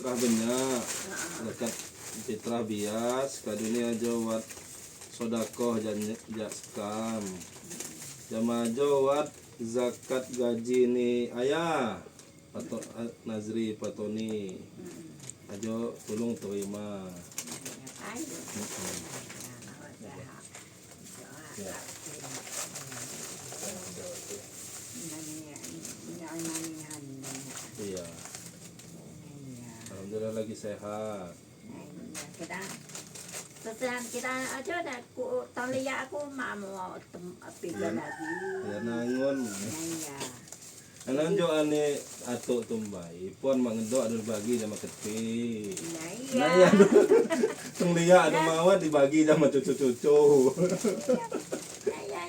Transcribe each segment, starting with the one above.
fitrah banyak. Zakat fitrah bias, kadunia jawat sodakoh jak skam. Jama jawat zakat gaji ni ayah atau nazri patoni. Ajo tolong terima. Ya. Iya. Alhamdulillah lagi sehat. Kita aja dah ku tolia aku mau pergi lagi. Ya nangun. Iya. Anak jo ane atuk tumbai, pon mangendo ada bagi sama keti. Iya. Nah ya, tung liya ada mawat dibagi sama cucu-cucu. Iya.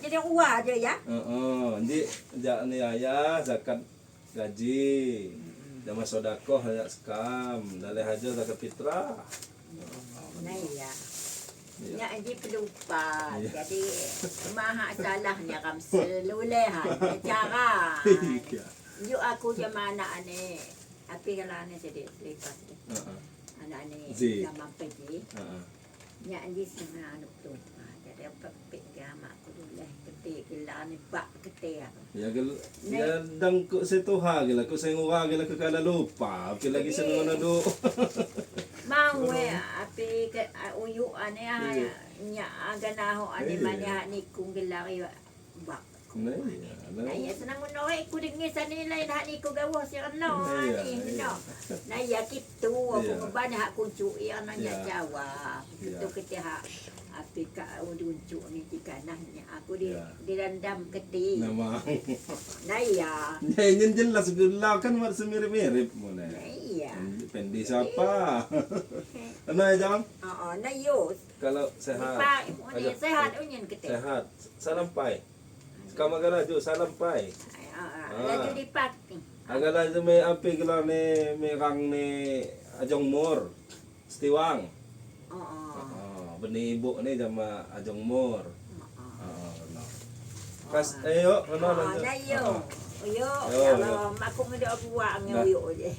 Jadi uang aja ya. Jadi jak ni ayah zakat gaji, sama sodakoh ya skam, dalih aja zakat fitrah. Nah iya. Ya jadi pelupa. Jadi maha salahnya kam selulehan cara. Yo aku jamana ane api kalane jadi lepas. Anak ane zaman pergi. Ya jadi sana anu pelupa. Jadi apa pegama aku dulu kete kelane bak kete aku. Ya ya dang ko setuha gila ko sengura gila ko kala lupa. Api lagi seneng do. Mau api ke uyu ane nya aganaho ane manya ni kung gilari bak. Nah ya senang menore ku dengi sanila dah ni ku gawa si ano ani no. Nah ya kitu aku banyak kuncu ya nanya Jawa. Kitu kita api ka uduncu ni tikanahnya aku dirandam keti. Nama. Nah ya. Ya jelas gula kan masih mirip-mirip mana. Iya. Pendi siapa? Ano ya jam? Nah yo. Kalau sehat. Sehat unyen keti. Sehat. Salam pai. Kamu agak laju salam pai. Laju dipak. Agak laju me api gelar ne merang ne ajong mur. Setiwang. Beni ibu ni sama ajong mur. Kas ayo, Nah yo. Yo, kalau aku ngedok buang yo je.